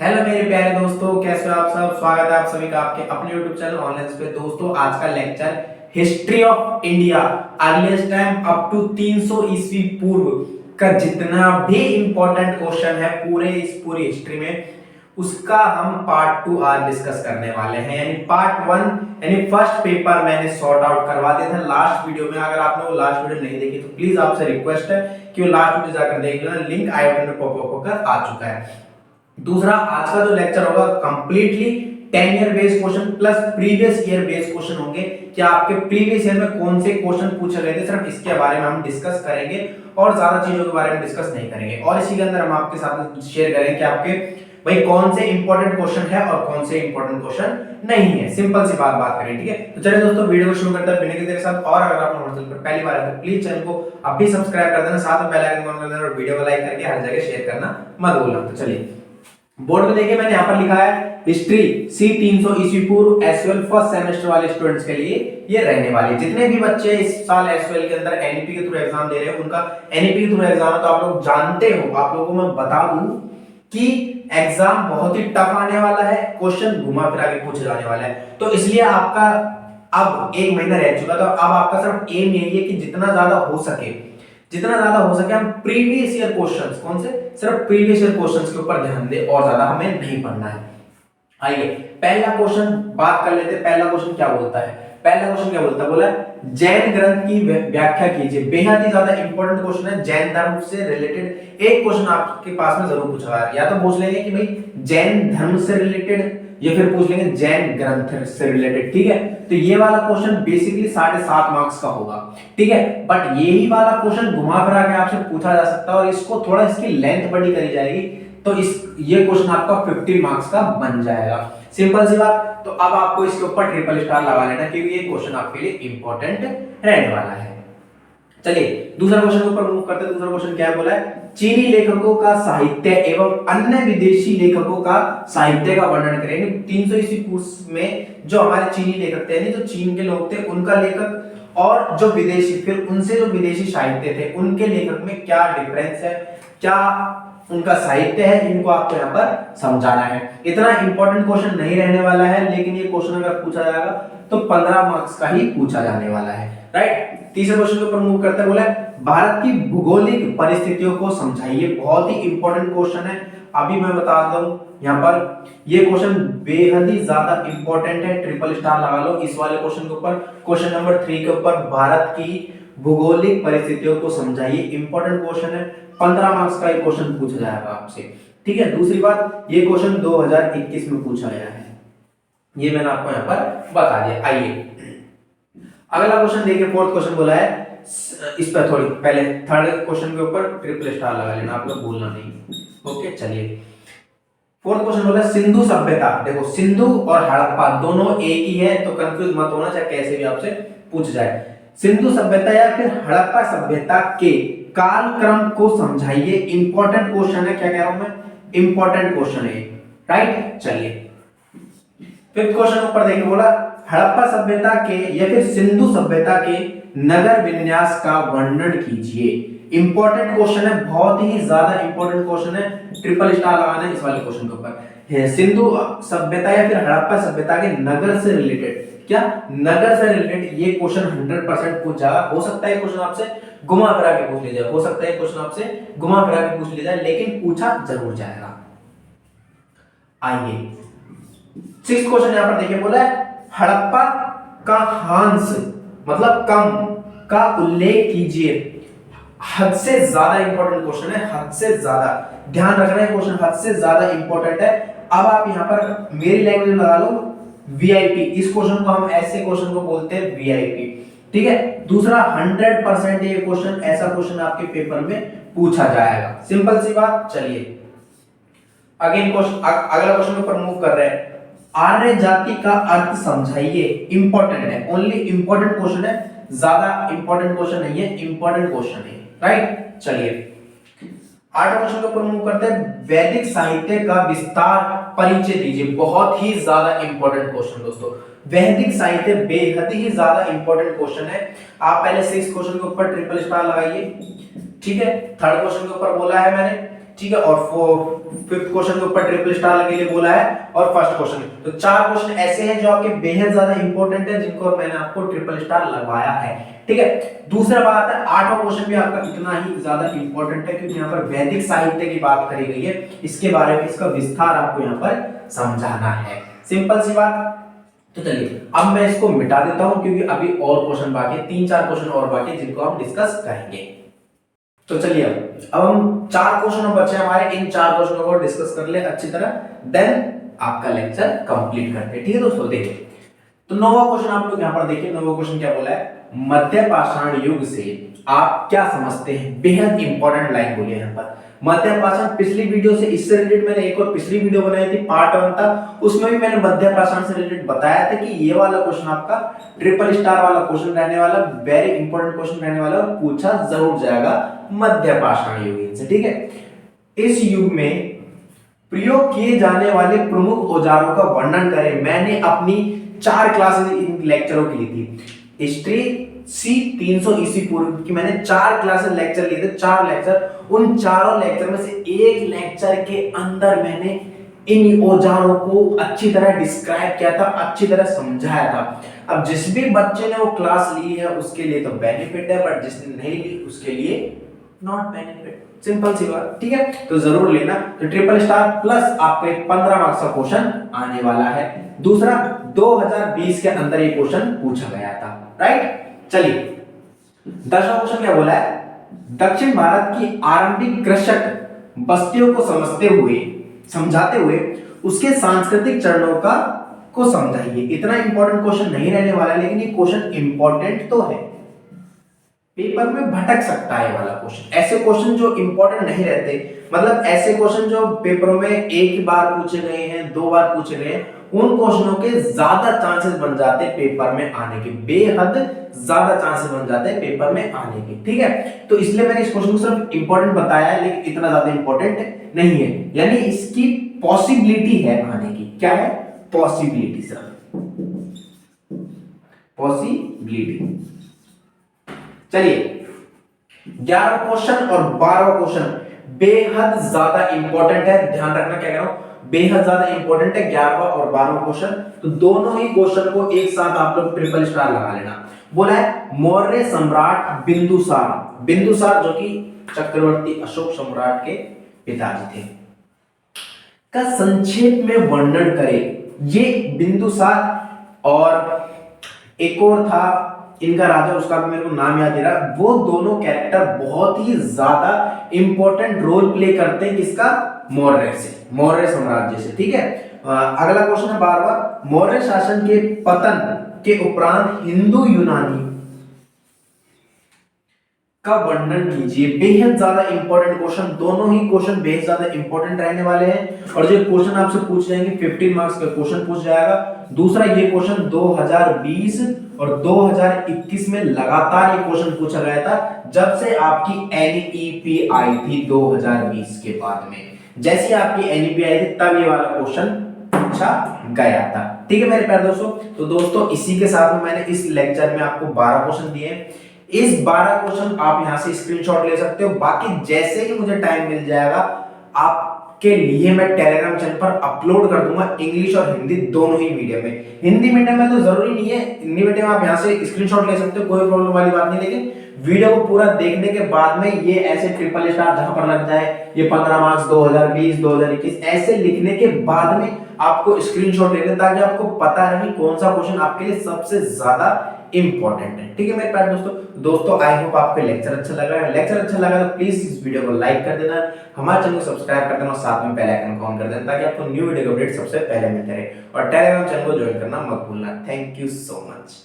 Hello मेरे प्यारे दोस्तों, कैसे हो आप सब। स्वागत है आप सभी का आपके अपने YouTube चैनल ऑनलाइन पे। दोस्तों आज का lecture history of India earliest time up to 300 ईस्वी पूर्व का जितना भी इंपॉर्टेंट क्वेश्चन है पूरे इस पूरी हिस्ट्री में, उसका हम पार्ट 2 आज डिस्कस करने वाले हैं। यानी पार्ट 1 यानी फर्स्ट पेपर मैंने सॉर्ट आउट करवा दिया था लास्ट वीडियो में। अगर आपने वो लास्ट वीडियो नहीं देखी तो प्लीज आपसे रिक्वेस्ट है कि वो लास्ट वीडियो जाकर देख लेना, लिंक आई बटन में पॉप अप होकर आ चुका है। दूसरा आज का जो लेक्चर होगा completely 10 year based question plus previous year based question होंगे। क्या आपके प्रीवियस ईयर में कौन से क्वेश्चन पूछे गए थे, सिर्फ इसके बारे में हम डिस्कस करेंगे और ज्यादा चीजों के बारे में डिस्कस नहीं करेंगे। और इसी के अंदर हम आपके साथ शेयर करेंगे कि आपके भाई कौन से इंपॉर्टेंट क्वेश्चन है और कौन से इंपॉर्टेंट क्वेश्चन नहीं है। सिंपल सी बात करें, ठीक है। तो चलिए दोस्तों वीडियो को शुरू करते हैं बिना किसी देर के साथ। और अगर आप हमारे चैनल पर पहली बार है तो प्लीज चैनल को अभी सब्सक्राइब कर देना, साथ में बेल आइकन ऑन कर देना और वीडियो को लाइक करके हर जगह शेयर करना मत भूलना। तो चलिए बोर्ड में देखिए, मैंने यहाँ पर लिखा है हिस्ट्री सी 300 ईस्वी पूर्व एसएल फर्स्ट सेमेस्टर वाले स्टूडेंट्स के लिए ये रहने वाली। जितने भी बच्चे इस साल एसएल के अंदर एनईपी के थ्रू एग्जाम दे रहे हैं, उनका एनईपी के थ्रू एग्जाम है, तो आप लोग जानते हो, आप लोगों को मैं बता दूं कि एग्जाम बहुत ही टफ आने वाला है, क्वेश्चन घुमा फिरा के पूछे जाने वाला है। तो इसलिए आपका अब 1 महीना रह चुका, तो अब आपका सिर्फ एम यही है कि जितना ज्यादा हो सके हम प्रीवियस ईयर क्वेश्चंस, कौन से, सिर्फ प्रीवियस ईयर क्वेश्चंस के ऊपर ध्यान दें और ज्यादा हमें नहीं पढ़ना है। आइए पहला क्वेश्चन बात कर लेते हैं। पहला क्वेश्चन क्या बोलता है, बोला जैन ग्रंथ की व्याख्या कीजिए। बेहद ही ज्यादा इंपॉर्टेंट क्वेश्चन है, जैन धर्म से रिलेटेड एक क्वेश्चन आपके पास में जरूर पूछा है। या तो पूछ लेंगे कि भाई जैन धर्म से रिलेटेड, या फिर पूछ लेंगे जैन ग्रंथ से रिलेटेड, ठीक है। तो ये वाला क्वेश्चन बेसिकली 7.5 मार्क्स का होगा, ठीक है। बट यही वाला क्वेश्चन घुमा फिरा के आपसे पूछा जा सकता है और इसको थोड़ा इसकी लेंथ बड़ी करी जाएगी, तो ये क्वेश्चन आपका 50 मार्क्स का बन जाएगा। सिंपल सी बात। तो अब आपको इसके ऊपर ट्रिपल स्टार लगा लेना, क्योंकि ये क्वेश्चन आपके लिए इंपॉर्टेंट रहने वाला है। चलिए दूसरा क्वेश्चन के ऊपर मूव करते हैं। दूसरा क्वेश्चन क्या बोला है, चीनी लेखकों का साहित्य एवं अन्य विदेशी लेखकों का साहित्य का वर्णन करें। 300 ईस्वी पूर्व में जो हमारे चीनी लेखक थे, जो चीन के लोग थे, उनका लेखक और जो विदेशी, फिर उनसे जो विदेशी साहित्य थे, उनके लेखक में क्या डिफरेंस है, क्या उनका साहित्य है, इनको आपको यहाँ पर समझाना है। इतना इंपॉर्टेंट क्वेश्चन नहीं रहने वाला है, लेकिन ये क्वेश्चन अगर पूछा जाएगा तो 15 मार्क्स का ही पूछा जाने वाला है, राइट। तीसरे क्वेश्चन के ऊपर मूव करते हैं। बोला भारत की भौगोलिक परिस्थितियों को समझाइए। बहुत ही इंपॉर्टेंट क्वेश्चन है, अभी मैं बता दूं यहाँ पर ये क्वेश्चन बेहद ही ज्यादा इंपॉर्टेंट है, ट्रिपल स्टार लगा लो इस वाले क्वेश्चन के ऊपर। क्वेश्चन नंबर 3 के ऊपर भारत की भौगोलिक परिस्थितियों को समझाइए, इंपॉर्टेंट क्वेश्चन है, 15 मार्क्स का ये क्वेश्चन पूछा जाएगा आपसे, ठीक है। दूसरी बात, ये क्वेश्चन 2021 में पूछा गया है, ये मैंने आपको यहाँ पर बता दिया। आइए अगला क्वेश्चन देखिए, फोर्थ क्वेश्चन बोला है, इस पर थोड़ी पहले थर्ड क्वेश्चन के ऊपर ट्रिपल स्टार लगा लेना, आप लोग भूलना नहीं, ओके। चलिए फोर्थ क्वेश्चन बोला सिंधु सभ्यता। देखो सिंधु और हड़प्पा दोनों एक ही है, तो कंफ्यूज मत होना, चाहे कैसे भी आपसे पूछ जाए। सिंधु सभ्यता या फिर हड़प्पा सभ्यता के कालक्रम को समझाइए। इंपॉर्टेंट क्वेश्चन है, क्या कह रहा हूं मैं, इंपॉर्टेंट क्वेश्चन है, राइट। चलिए फिफ्थ क्वेश्चन ऊपर देखिए, बोला हड़प्पा सभ्यता के या फिर सिंधु सभ्यता के नगर विन्यास का वर्णन कीजिए। इंपॉर्टेंट क्वेश्चन है, बहुत ही ज्यादा इंपॉर्टेंट क्वेश्चन है, ट्रिपल स्टार लगाना है इस वाले क्वेश्चन के ऊपर। सिंधु सभ्यता या फिर हड़प्पा सभ्यता के नगर से रिलेटेड, क्या नगर से रिलेटेड, ये क्वेश्चन 100% पूछ जाएगा। हो सकता है क्वेश्चन आपसे घुमा फिरा के पूछ लिया जाए, हो सकता है क्वेश्चन आपसे घुमा फिरा के पूछ लिया जाए, लेकिन पूछा जरूर जाएगा। आइए सिक्स्थ क्वेश्चन यहां पर देखिए, बोला है हड़प्पा का हांस मतलब कम का उल्लेख कीजिए। हद से ज्यादा इंपॉर्टेंट क्वेश्चन है, हद से ज्यादा ध्यान रखना है, क्वेश्चन हद से ज्यादा इंपॉर्टेंट है। अब आप यहां पर मेरी लैंग्वेज में लगा लो वीआईपी, इस क्वेश्चन को हम ऐसे क्वेश्चन को बोलते हैं वीआईपी, ठीक है। दूसरा 100% ये क्वेश्चन ऐसा क्वेश्चन आपके पेपर में पूछा जाएगा, सिंपल सी बात। चलिए अगेन क्वेश्चन, अगला क्वेश्चन के ऊपर मूव कर रहे हैं, आर्य जाति का अर्थ समझाइए। इंपॉर्टेंट है, ओनली इंपॉर्टेंट क्वेश्चन है, ज्यादा इंपॉर्टेंट क्वेश्चन नहीं है, इंपॉर्टेंट क्वेश्चन है, राइट। चलिए 8वें क्वेश्चन के ऊपर मूव करते हैं, वैदिक साहित्य का विस्तार परिचय दीजिए। बहुत ही ज्यादा इंपॉर्टेंट क्वेश्चन दोस्तों, वैदिक साहित्य बेहद ही ज्यादा इंपॉर्टेंट क्वेश्चन है। आप पहले 6 क्वेश्चन के ऊपर ट्रिपल स्टार लगाइए, ठीक है। थर्ड क्वेश्चन के ऊपर बोला है मैंने, ठीक है, और फिफ्थ क्वेश्चन के ऊपर ट्रिपल स्टार लगने के लिए बोला है, और फर्स्ट क्वेश्चन। तो 4 क्वेश्चन ऐसे हैं जो आपके बेहद ज्यादा इंपॉर्टेंट है, जिनको मैंने आपको ट्रिपल स्टार लगवाया है, ठीक है। दूसरा बात है, 8वां क्वेश्चन भी आपका इतना ही ज्यादा इंपॉर्टेंट है क्योंकि यहाँ पर वैदिक साहित्य की बात करी गई है, इसके बारे में इसका विस्तार आपको यहाँ पर समझाना है, सिंपल सी बात। तो चलिए अब मैं इसको मिटा देता हूं क्योंकि अभी और क्वेश्चन बाकी है, 3-4 क्वेश्चन और बाकी है जिनको हम डिस्कस करेंगे। तो चलिए अब हम 4 क्वेश्चन बचे हमारे, इन 4 क्वेश्चनों को डिस्कस कर ले अच्छी तरह, देन आपका लेक्चर कंप्लीट करते हैं, ठीक है दोस्तों। देखिए तो 9वां क्वेश्चन आप लोग यहाँ पर देखिए, 9वां क्वेश्चन क्या बोला है, मध्य पाषाण युग से आप क्या समझते हैं, बेहद इंपॉर्टेंट लाइन बोली है यहाँ पर। मध्य पाषाण, पिछली वीडियो से इससे रिलेटेड मैंने एक और पिछली वीडियो बनाई थी, पार्ट 1 था, उसमें भी मैंने मध्य पाषाण से रिलेटेड बताया था कि ये वाला क्वेश्चन आपका ट्रिपल स्टार वाला क्वेश्चन रहने वाला, वेरी इंपॉर्टेंट क्वेश्चन रहने वाला और पूछा जरूर जाएगा मध्य पाषाण युग से, ठीक है। इस युग में प्रयोग किए जाने वाले प्रमुख औजारों का वर्णन करें। मैंने अपनी 4 क्लासेस इन लेक्चरों की ली थी, हिस्ट्री सी 300 ईस्वी पूर्व की मैंने 4 क्लासेस लेक्चर लिए थे, 4 लेक्चर, उन चारों लेक्चर में से एक लेक्चर के अंदर मैंने इन औजारों को अच्छी तरह डिस्क्राइब किया था, अच्छी तरह समझाया था। अब जिस भी बच्चे ने वो क्लास ली है उसके लिए तो बेनिफिट है, बट जिसने नहीं ली उसके लिए नॉट बेनिफिट, सिंपल सी बात, ठीक है। तो जरूर लेना। तो ट्रिपल स्टार प्लस आपका 15 मार्क्स का क्वेश्चन आने वाला है। दूसरा 2020 के अंदर ये क्वेश्चन पूछा गया था, राइट। चलिए 10वां क्वेश्चन क्या बोला है, दक्षिण भारत की आरंभिक कृषक बस्तियों को समझाते हुए उसके सांस्कृतिक चरणों का को समझाइए। इतना इंपॉर्टेंट क्वेश्चन नहीं रहने वाला है, लेकिन ये क्वेश्चन इंपॉर्टेंट तो है, पेपर में भटक सकता है वाला क्वेश्चन। ऐसे क्वेश्चन जो इंपॉर्टेंट नहीं रहते, मतलब ऐसे क्वेश्चन जो पेपरों में एक बार पूछे गए हैं, 2 बार पूछे गए हैं, उन क्वेश्चनों के ज्यादा चांसेस बन जाते हैं पेपर में आने के, बेहद ज्यादा चांसेस बन जाते हैं पेपर में आने के, ठीक है। तो इसलिए मैंने इस क्वेश्चन को सिर्फ इंपॉर्टेंट बताया है, लेकिन इतना ज्यादा इंपॉर्टेंट नहीं है, यानी इसकी पॉसिबिलिटी है आने की। क्या है? Possibility sir, possibility. चलिए 11वां क्वेश्चन और 12वां क्वेश्चन बेहद ज्यादा इंपॉर्टेंट है, ध्यान रखना, क्या कह रहा हूं, बेहद ज्यादा इंपॉर्टेंट है 11वां और 12वां क्वेश्चन। तो दोनों ही क्वेश्चन को एक साथ आप लोग ट्रिपल स्टार लगा लेना। बोला है मौर्य सम्राट बिंदुसार जो कि चक्रवर्ती अशोक सम्राट के पिताजी थे, का संक्षेप में वर्णन करें। ये बिंदुसार और एक और था इनका राजा, उसका भी मेरे को नाम याद नहीं रहा, वो दोनों कैरेक्टर बहुत ही ज्यादा इंपॉर्टेंट रोल प्ले करते हैं किसका, मौर्य साम्राज्य से, ठीक है। अगला क्वेश्चन है 12वां, मौर्य शासन के पतन के उपरांत हिंदू यूनानी का वर्णन कीजिए। बेहद ज्यादा इंपॉर्टेंट क्वेश्चन, दोनों ही क्वेश्चन बेहद ज्यादा इंपॉर्टेंट रहने वाले हैं, और जो क्वेश्चन आपसे पूछ जाएंगे 15 मार्क्स का क्वेश्चन पूछ जाएगा। दूसरा ये क्वेश्चन 2020 और 2021 में लगातार ये क्वेश्चन पूछा गया था, जब से आपकी एनईपी आई थी 2020 के बाद में, जैसे आपकी एनईपी आई थी तब ये वाला क्वेश्चन पूछा गया था, ठीक है मेरे प्यारे दोस्तों। तो दोस्तों इसी के साथ में मैंने इस लेक्चर में आपको 12 क्वेश्चन दिए। इस 12 क्वेश्चन आप यहां से स्क्रीनशॉट ले सकते हो, बाकी जैसे ही मुझे टाइम मिल जाएगा आपके लिए मैं टेलीग्राम चैनल पर अपलोड कर दूंगा, इंग्लिश और हिंदी दोनों ही मीडियम में। हिंदी मीडियम में तो जरूरी नहीं है, हिंदी मीडियम आप यहां से स्क्रीनशॉट ले सकते हो, कोई प्रॉब्लम वाली बात नहीं, लेकिन वीडियो को पूरा देखने के बाद में ये ऐसे ट्रिपल स्टार जहां पर लग जाए, ये 15 मार्क्स 2020 2021 ऐसे लिखने के बाद में आपको स्क्रीनशॉट लेना, ताकि आपको पता रहे कौन सा क्वेश्चन आपके लिए सबसे ज्यादा इंपॉर्टेंट है, ठीक है मेरे प्यारे दोस्तों। आई होप आपको लेक्चर अच्छा लगा है। लेक्चर अच्छा लगा तो प्लीज इस वीडियो को लाइक कर देना, हमारे चैनल को सब्सक्राइब कर देना और साथ में बेल आइकन को ऑन कर देना, ताकि आपको न्यू वीडियो का अपडेट सबसे पहले मिलते रहे, और टेलीग्राम चैनल को ज्वाइन करना मत भूलना। Thank you so much.